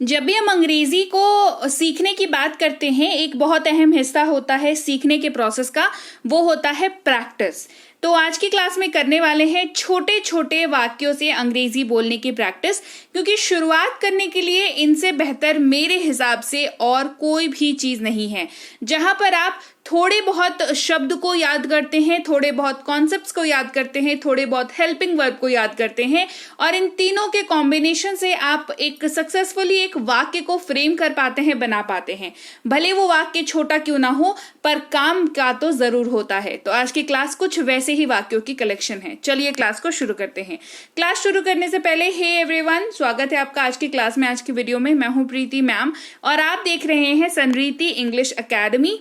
जब भी हम अंग्रेजी को सीखने की बात करते हैं, एक बहुत अहम हिस्सा होता है सीखने के प्रोसेस का, वो होता है प्रैक्टिस। तो आज की क्लास में करने वाले हैं छोटे छोटे वाक्यों से अंग्रेजी बोलने की प्रैक्टिस, क्योंकि शुरुआत करने के लिए इनसे बेहतर मेरे हिसाब से और कोई भी चीज नहीं है, जहां पर आप थोड़े बहुत शब्द को याद करते हैं, थोड़े बहुत कॉन्सेप्ट्स को याद करते हैं, थोड़े बहुत हेल्पिंग वर्ब को याद करते हैं, और इन तीनों के कॉम्बिनेशन से आप एक सक्सेसफुली एक वाक्य को फ्रेम कर पाते हैं, बना पाते हैं। भले वो वाक्य छोटा क्यों ना हो, पर काम का तो जरूर होता है। तो आज की क्लास कुछ वैसे ही वाक्यों की कलेक्शन है। चलिए क्लास को शुरू करते हैं। क्लास शुरू करने से पहले हे एवरीवन, स्वागत है आपका आज की क्लास में। आज की वीडियो में मैं हूं प्रीति मैम और आप देख रहे हैं संरीति इंग्लिश अकेडमी,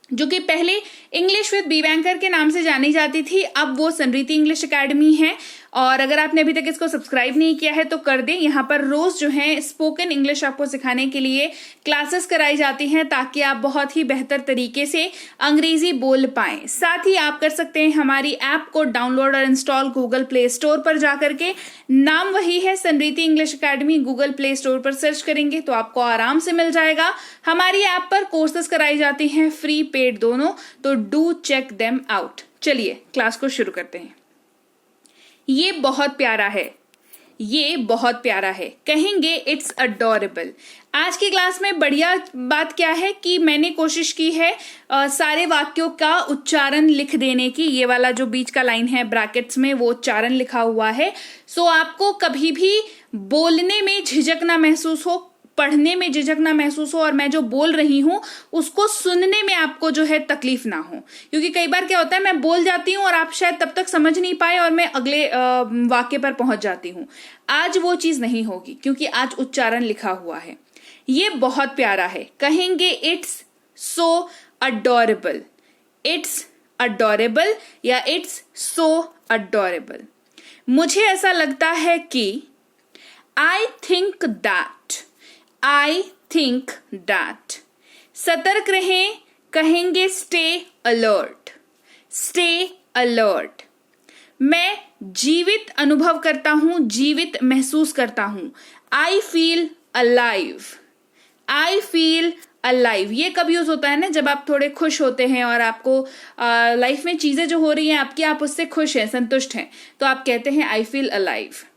जो कि पहले इंग्लिश विद बी बैंकर के नाम से जानी जाती थी। अब वो संरीति इंग्लिश अकेडमी है। और अगर आपने अभी तक इसको सब्सक्राइब नहीं किया है तो कर दें। यहाँ पर रोज जो है स्पोकन इंग्लिश आपको सिखाने के लिए क्लासेस कराई जाती हैं, ताकि आप बहुत ही बेहतर तरीके से अंग्रेजी बोल पाएं। साथ ही आप कर सकते हैं हमारी ऐप को डाउनलोड और इंस्टॉल गूगल प्ले स्टोर पर जाकर के। नाम वही है, Sanriti English academy. Google play store पर सर्च करेंगे तो आपको आराम से मिल जाएगा। हमारी ऐप पर कोर्सेस कराई जाती हैं, फ्री पेड दोनों, तो डू चेक देम आउट। चलिए क्लास को शुरू करते हैं। ये बहुत प्यारा है, ये बहुत प्यारा है, कहेंगे इट्स अडोरेबल। आज की क्लास में बढ़िया बात क्या है कि मैंने कोशिश की है सारे वाक्यों का उच्चारण लिख देने की। ये वाला जो बीच का लाइन है ब्रैकेट्स में, वो उच्चारण लिखा हुआ है। सो आपको कभी भी बोलने में झिझक ना महसूस हो, पढ़ने में झिझक ना महसूस हो, और मैं जो बोल रही हूं उसको सुनने में आपको जो है तकलीफ ना हो। क्योंकि कई बार क्या होता है, मैं बोल जाती हूं और आप शायद तब तक समझ नहीं पाए और मैं अगले वाक्य पर पहुंच जाती हूं। आज वो चीज नहीं होगी, क्योंकि आज उच्चारण लिखा हुआ है। ये बहुत प्यारा है, कहेंगे it's so adorable. It's adorable या इट्स सो अडोरेबल। मुझे ऐसा लगता है कि I think that. I think that। सतर्क रहें, कहेंगे stay alert। stay alert। मैं जीवित अनुभव करता हूं, जीवित महसूस करता हूं। I feel alive। I feel alive। ये कब यूज होता है ना, जब आप थोड़े खुश होते हैं और आपको लाइफ में चीजें जो हो रही हैं आपकी, आप उससे खुश हैं, संतुष्ट हैं, तो आप कहते हैं I feel alive।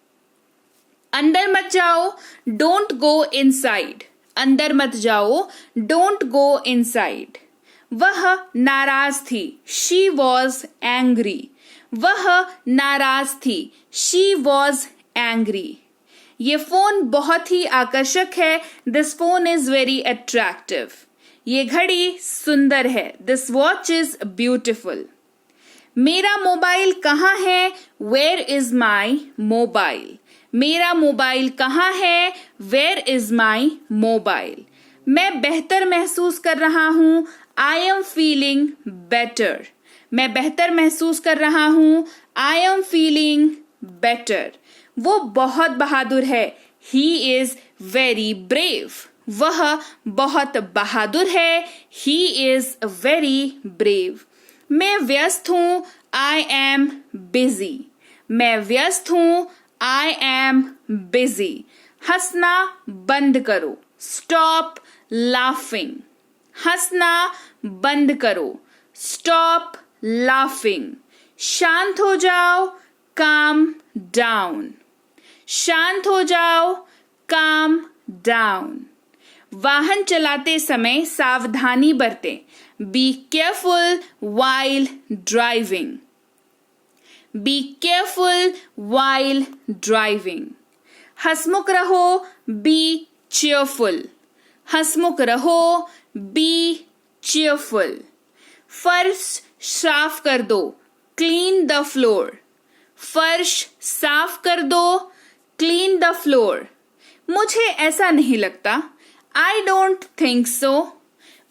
अंदर मत जाओ, डोंट गो इनसाइड। अंदर मत जाओ, डोंट गो इनसाइड। वह नाराज थी, शी वॉज एंग्री। वह नाराज थी, शी वॉज एंग्री। ये फोन बहुत ही आकर्षक है, this phone is very attractive. ये घड़ी सुंदर है, दिस वॉच इज ब्यूटिफुल। मेरा मोबाइल कहाँ है, वेयर इज माई मोबाइल। मेरा मोबाइल कहाँ है, वेयर इज माई मोबाइल। मैं बेहतर महसूस कर रहा हूं, आई एम फीलिंग बेटर। मैं बेहतर महसूस कर रहा हूं, आई एम फीलिंग बेटर। वो बहुत बहादुर है, ही इज वेरी ब्रेव। वह बहुत बहादुर है, ही इज वेरी ब्रेव। मैं व्यस्त हूं, आई एम बिजी। मैं व्यस्त हूं, I am busy। हंसना बंद करो, stop laughing। हंसना बंद करो, stop laughing। शांत हो जाओ, calm down। शांत हो जाओ, calm down। वाहन चलाते समय सावधानी बरतें, be careful while driving। Be careful while driving। हंसमुख रहो, be cheerful। हंसमुख रहो, be cheerful। फर्श साफ कर दो, clean the floor। फर्श साफ कर दो, clean the floor। मुझे ऐसा नहीं लगता, I don't think so।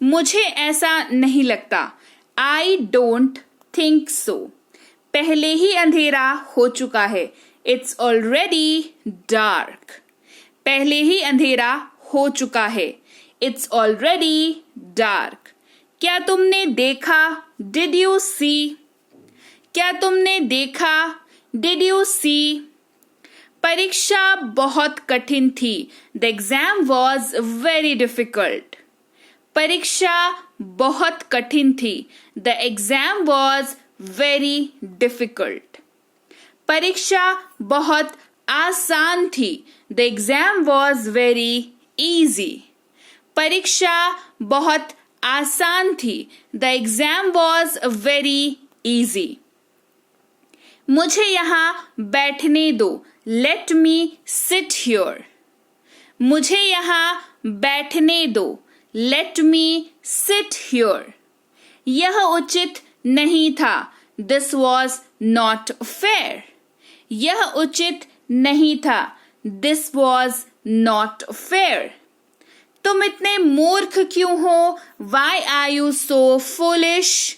मुझे ऐसा नहीं लगता, I don't think so। पहले ही अंधेरा हो चुका है, इट्स ऑलरेडी डार्क। पहले ही अंधेरा हो चुका है, इट्स ऑलरेडी डार्क। क्या तुमने देखा, डिड यू सी। क्या तुमने देखा, डिड यू सी। परीक्षा बहुत कठिन थी. The exam was very difficult. परीक्षा बहुत कठिन थी. The exam was very difficult. परीक्षा बहुत आसान थी. The exam was very easy. परीक्षा बहुत आसान थी. The exam was very easy. मुझे यहाँ बैठने दो. Let me sit here. मुझे यहाँ बैठने दो. Let me sit here. यह उचित नहीं था. This was not fair. यह उचित नहीं था. This was not fair. तुम इतने मूर्ख क्यों हो? Why are you so foolish?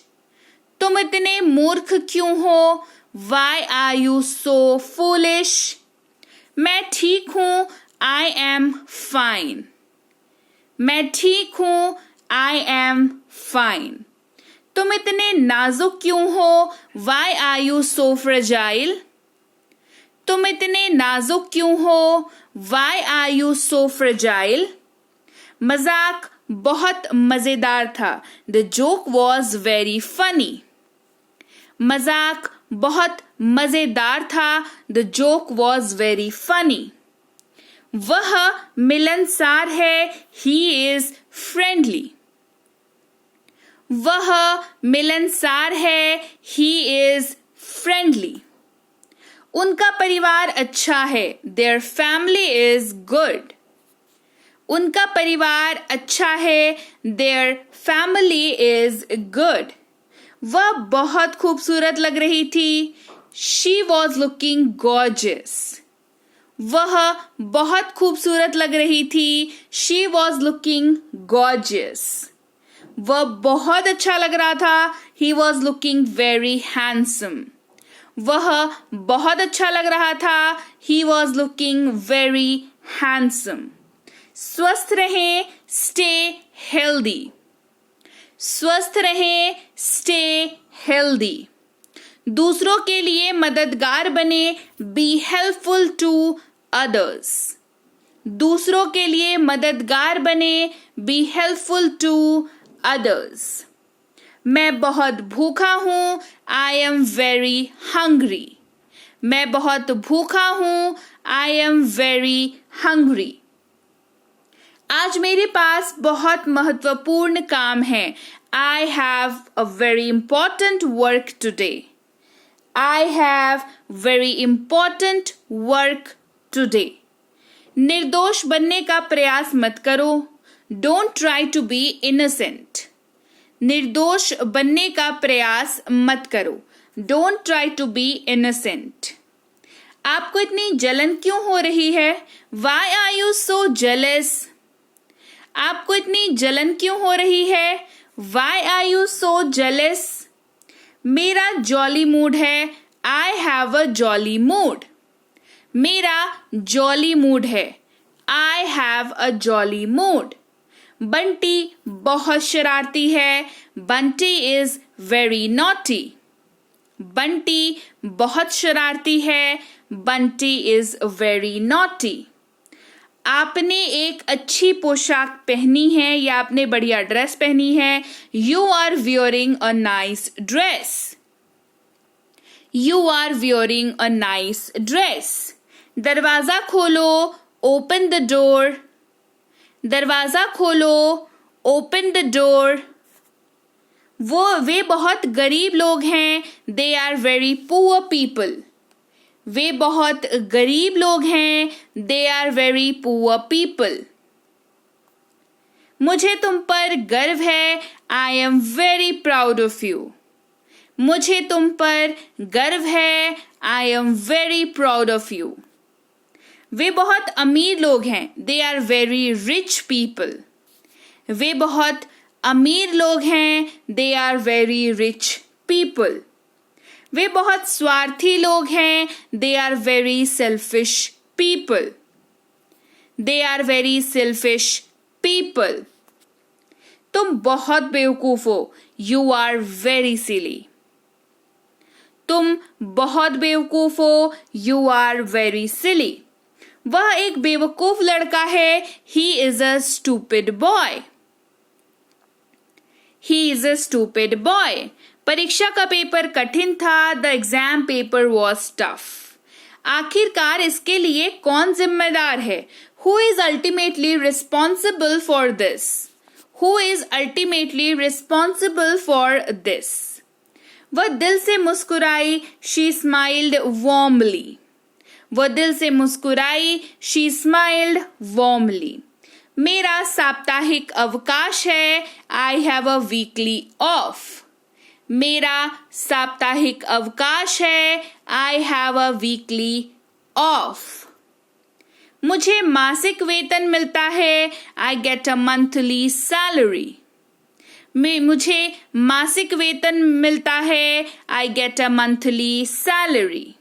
तुम इतने मूर्ख क्यों हो? Why are you so foolish? मैं ठीक हूँ. I am fine. मैं ठीक हूँ. I am fine. तुम इतने नाजुक क्यों हो? Why are you so fragile? तुम इतने नाजुक क्यों हो? Why are you so fragile? मजाक बहुत मजेदार था. The joke was very funny. मजाक बहुत मजेदार था. The joke was very funny. वह मिलनसार है. He is friendly. वह मिलनसार है. He is friendly. उनका परिवार अच्छा है. Their family is good. उनका परिवार अच्छा है. Their family is good. वह बहुत खूबसूरत लग रही थी. She was looking gorgeous. वह बहुत खूबसूरत लग रही थी. She was looking gorgeous. वह बहुत अच्छा लग रहा था. He was looking very handsome. वह बहुत अच्छा लग रहा था. He was looking very handsome. स्वस्थ रहें. Stay healthy. स्वस्थ रहें. Stay healthy. दूसरों के लिए मददगार बने. Be helpful to others. दूसरों के लिए मददगार बने. Be helpful to others. मैं बहुत भूखा हूँ. I am very hungry. मैं बहुत भूखा हूँ. I am very hungry. आज मेरे पास बहुत महत्वपूर्ण काम है. I have a very important work today. I have very important work today. निर्दोष बनने का प्रयास मत करो. Don't try to be innocent. निर्दोष बनने का प्रयास मत करो. Don't try to be innocent. आपको इतनी जलन क्यों हो रही है? Why are you so jealous? आपको इतनी जलन क्यों हो रही है? Why are you so jealous? मेरा जॉली मूड है. I have a jolly mood. मेरा जॉली मूड है. I have a jolly mood. Bunty बहुत शरारती है. Bunty is very naughty. Bunty बहुत शरारती है. Bunty is very naughty. आपने एक अच्छी पोशाक पहनी है या आपने बढ़िया ड्रेस पहनी है. You are wearing a nice dress. You are wearing a nice dress. दरवाजा खोलो. Open the door. दरवाजा खोलो. Open the door. वे बहुत गरीब लोग हैं. They are very poor people. वे बहुत गरीब लोग हैं. They are very poor people. मुझे तुम पर गर्व है. I am very proud of you. मुझे तुम पर गर्व है. I am very proud of you. वे बहुत अमीर लोग हैं. They are very rich people. वे बहुत अमीर लोग हैं. They are very rich people. वे बहुत स्वार्थी लोग हैं. They are very selfish people. They are very selfish people. तुम बहुत बेवकूफ हो. You are very silly. तुम बहुत बेवकूफ हो, यू आर वेरी सिली। वह एक बेवकूफ लड़का है, he is a stupid boy. He is a stupid boy. परीक्षा का पेपर कठिन था, the exam paper was tough. आखिरकार इसके लिए कौन जिम्मेदार है? Who is ultimately responsible for this? Who is ultimately responsible for this? वह दिल से मुस्कुराई, शी स्माइल्ड वार्मली। वह दिल से मुस्कुराई, शी स्माइल्ड वार्मली। मेरा साप्ताहिक अवकाश है, I have a weekly off. मेरा साप्ताहिक अवकाश है, I have a weekly off. मुझे मासिक वेतन मिलता है, I get a monthly salary. मुझे मासिक वेतन मिलता है, I get a monthly salary.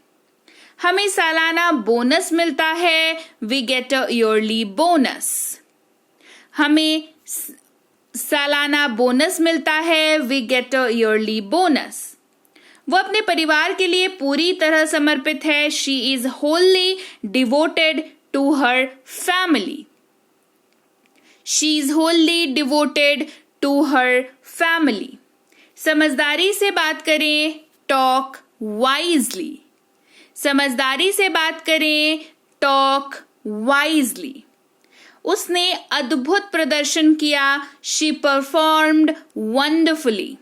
हमें सालाना बोनस मिलता है, we get a yearly bonus. हमें सालाना बोनस मिलता है, we get a yearly bonus. वो अपने परिवार के लिए पूरी तरह समर्पित है, she is wholly devoted to her family. She is wholly devoted to her family. समझदारी से बात करें, टॉक वाइजली। समझदारी से बात करें, टॉक वाइजली। उसने अद्भुत प्रदर्शन किया, शी परफॉर्म्ड वंडरफुली।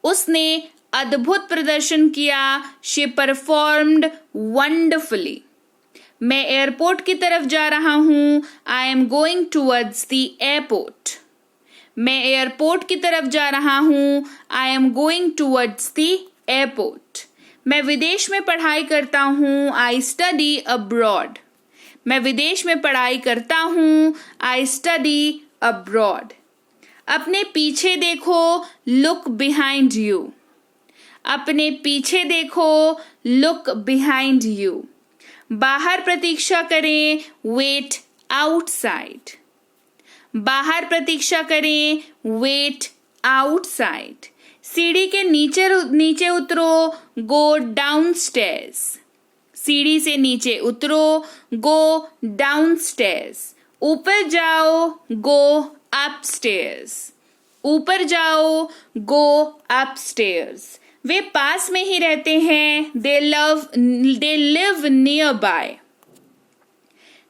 उसने अद्भुत प्रदर्शन किया, शी परफॉर्म्ड वंडरफुली। मैं एयरपोर्ट की तरफ जा रहा हूं, I am going towards the airport. मैं एयरपोर्ट की तरफ जा रहा हूं, I am going towards the airport. मैं विदेश में पढ़ाई करता हूं, आई स्टडी अब्रॉड। मैं विदेश में पढ़ाई करता हूं, आई स्टडी अब्रॉड। अपने पीछे देखो, लुक बिहाइंड यू। अपने पीछे देखो, लुक बिहाइंड यू। बाहर प्रतीक्षा करें, वेट आउटसाइड। बाहर प्रतीक्षा करें, वेट आउटसाइड। सीढ़ी के नीचे उतरो, गो डाउनस्टेयर्स। सीढ़ी से नीचे उतरो, गो डाउनस्टेयर्स। ऊपर जाओ, गो अपस्टेयर्स। ऊपर जाओ, गो अपस्टेयर्स। वे पास में ही रहते हैं, दे लिव नियर बाय।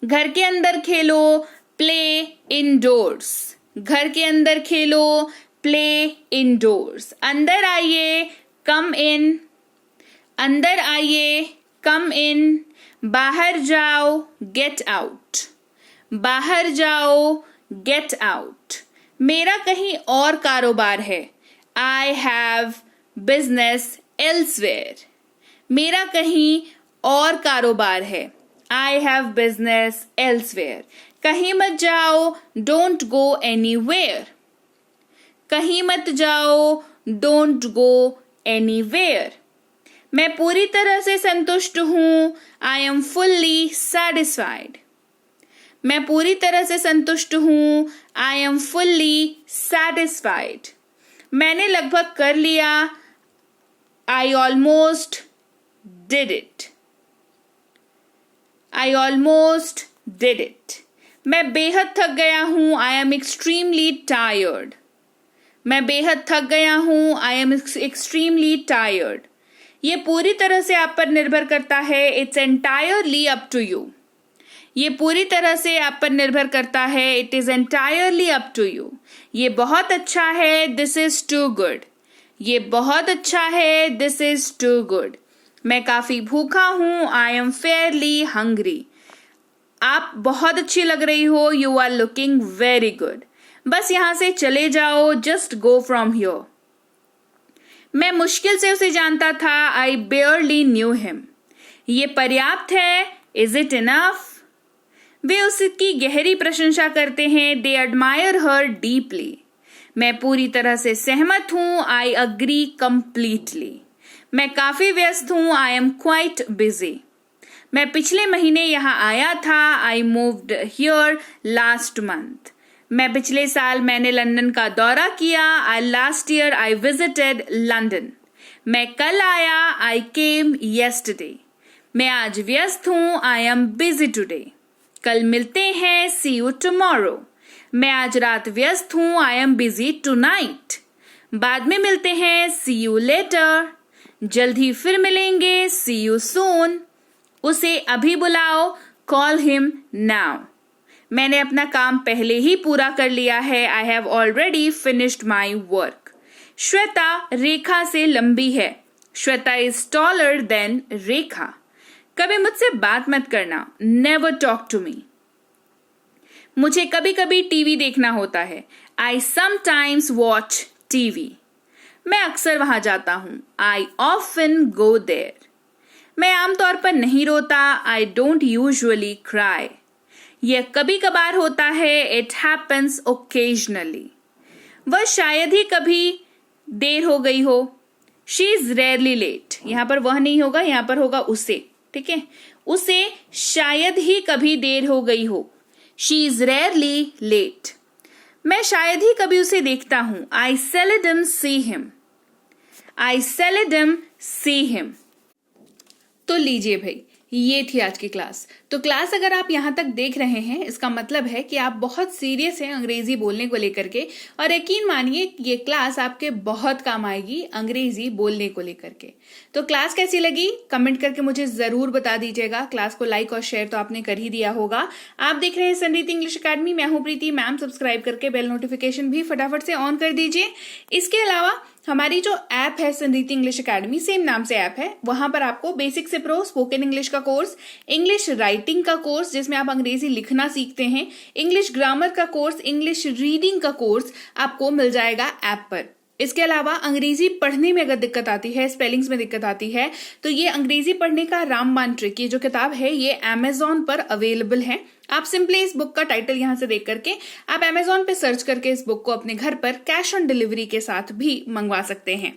घर के अंदर खेलो, प्ले इनडोर्स। घर के अंदर खेलो, प्ले इनडोर्स। अंदर आइए, कम इन। अंदर आइए, कम इन। बाहर जाओ, गेट आउट। बाहर जाओ, गेट आउट। मेरा कहीं और कारोबार है, आई हैव बिजनेस एल्सवेयर। मेरा कहीं और कारोबार है, आई हैव बिजनेस एल्सवेयर। कहीं मत जाओ, डोंट गो एनीवेयर। कहीं मत जाओ, डोंट गो एनीवेयर। मैं पूरी तरह से संतुष्ट हूं, आई एम फुल्ली सैटिस्फाइड। मैं पूरी तरह से संतुष्ट हूं, आई एम फुल्ली सैटिस्फाइड। मैंने लगभग कर लिया, I almost did it. I almost did it. मैं बेहद थक गया हूं, आई एम एक्सट्रीमली टायर्ड। मैं बेहद थक गया हूं, आई एम एक्सट्रीमली टायर्ड। ये पूरी तरह से आप पर निर्भर करता है, it's entirely up to you. ये पूरी तरह से आप पर निर्भर करता है, it is entirely up to you. ये बहुत अच्छा है, दिस इज टू गुड। ये बहुत अच्छा है, दिस इज टू गुड। मैं काफी भूखा हूं, आई एम फेयरली हंग्री। आप बहुत अच्छी लग रही हो, you are looking very good. बस यहां से चले जाओ, जस्ट गो फ्रॉम हियर। मैं मुश्किल से उसे जानता था, आई बेयरली न्यू हिम। ये पर्याप्त है, इज इट इनफ? वे उसकी गहरी प्रशंसा करते हैं, दे एडमायर हर डीपली। मैं पूरी तरह से सहमत हूं, आई अग्री कंप्लीटली। मैं काफी व्यस्त हूं, आई एम क्वाइट बिजी। मैं पिछले महीने यहाँ आया था, I moved here last month. मैं पिछले साल मैंने लंदन का दौरा किया, last year I visited London. मैं कल आया, I came yesterday. मैं आज व्यस्त हूं, I am busy today. कल मिलते हैं, see you tomorrow. मैं आज रात व्यस्त हूं, I am busy tonight. बाद में मिलते हैं, see you later. जल्द ही फिर मिलेंगे, see you soon. उसे अभी बुलाओ, call him now. मैंने अपना काम पहले ही पूरा कर लिया है, I have already finished my work. Shweta रेखा से लंबी है, श्वेता is taller than रेखा. कभी मुझसे बात मत करना, never talk to me. मुझे कभी कभी टीवी देखना होता है, I sometimes watch TV. मैं अक्सर वहां जाता हूं, I often go there. मैं आमतौर पर नहीं रोता, I don't usually cry. यह कभी कभार होता है, it happens occasionally. वह शायद ही कभी देर हो गई हो, she is rarely late. यहां पर वह नहीं होगा, यहां पर होगा उसे, ठीक है. उसे शायद ही कभी देर हो गई हो, she is rarely late. मैं शायद ही कभी उसे देखता हूं, I seldom see him. I seldom see him. तो लीजिए भाई, ये थी आज की क्लास. तो क्लास अगर आप यहां तक देख रहे हैं, इसका मतलब है कि आप बहुत सीरियस हैं अंग्रेजी बोलने को लेकर के, और यकीन मानिए ये क्लास आपके बहुत काम आएगी अंग्रेजी बोलने को लेकर के. तो क्लास कैसी लगी कमेंट करके मुझे जरूर बता दीजिएगा. क्लास को लाइक और शेयर तो आपने कर ही दिया होगा. आप देख रहे हैं संरीति इंग्लिश अकेडमी, मैं हूं प्रीति मैम. सब्सक्राइब करके बेल नोटिफिकेशन भी फटाफट से ऑन कर दीजिए. इसके अलावा हमारी जो ऐप है संरीति इंग्लिश अकेडमी, सेम नाम से ऐप है, वहां पर आपको बेसिक से प्रो स्पोकन इंग्लिश का कोर्स, इंग्लिश राइटिंग का कोर्स जिसमें आप अंग्रेजी लिखना सीखते हैं, इंग्लिश ग्रामर का कोर्स, इंग्लिश रीडिंग का कोर्स आपको मिल जाएगा ऐप पर. इसके अलावा अंग्रेजी पढ़ने में अगर दिक्कत आती है, स्पेलिंग्स में दिक्कत आती है, तो ये अंग्रेजी पढ़ने का रामबाण ट्रिक, ये जो किताब है ये अमेजॉन पर अवेलेबल है. आप सिंपली इस बुक का टाइटल यहां से देख करके आप अमेजॉन पे सर्च करके इस बुक को अपने घर पर कैश ऑन डिलीवरी के साथ भी मंगवा सकते हैं.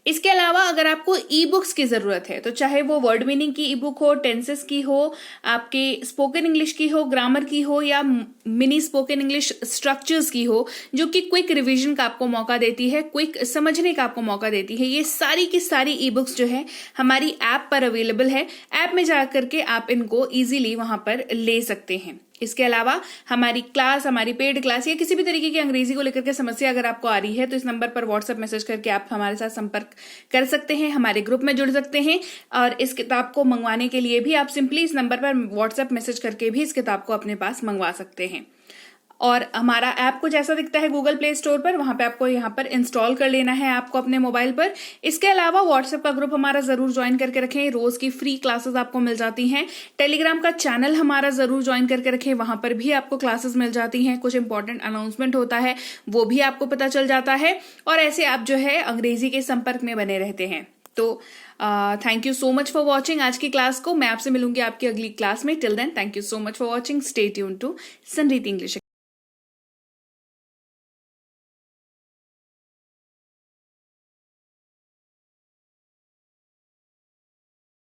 इसके अलावा अगर आपको ई बुक्स की जरूरत है, तो चाहे वो वर्ड मीनिंग की ई बुक हो, टेंसेस की हो, आपके स्पोकन इंग्लिश की हो, ग्रामर की हो, या मिनी स्पोकन इंग्लिश स्ट्रक्चर्स की हो, जो कि क्विक रिवीजन का आपको मौका देती है, क्विक समझने का आपको मौका देती है, ये सारी की सारी ई बुक्स जो है हमारी ऐप पर अवेलेबल है. ऐप में जाकर के आप इनको इजीली वहां पर ले सकते हैं. इसके अलावा हमारी क्लास, हमारी पेड क्लास या किसी भी तरीके की अंग्रेजी को लेकर के समस्या अगर आपको आ रही है, तो इस नंबर पर व्हाट्सएप मैसेज करके आप हमारे साथ संपर्क कर सकते हैं, हमारे ग्रुप में जुड़ सकते हैं. और इस किताब को मंगवाने के लिए भी आप सिंपली इस नंबर पर व्हाट्सएप मैसेज करके भी इस किताब को अपने पास मंगवा सकते हैं. और हमारा ऐप कुछ ऐसा दिखता है गूगल प्ले स्टोर पर, वहां पे आपको यहाँ पर इंस्टॉल कर लेना है आपको अपने मोबाइल पर. इसके अलावा व्हाट्सएप का ग्रुप हमारा जरूर ज्वाइन करके रखें, रोज की फ्री क्लासेस आपको मिल जाती हैं. टेलीग्राम का चैनल हमारा जरूर ज्वाइन करके रखें, वहां पर भी आपको क्लासेस मिल जाती हैं. कुछ इंपॉर्टेंट अनाउंसमेंट होता है वो भी आपको पता चल जाता है, और ऐसे आप जो है अंग्रेजी के संपर्क में बने रहते हैं. तो thank you so much for watching आज की क्लास को. मैं आपसे मिलूंगी आपकी अगली क्लास में. Till then thank you so much for watching. Stay tuned to Sanriti English.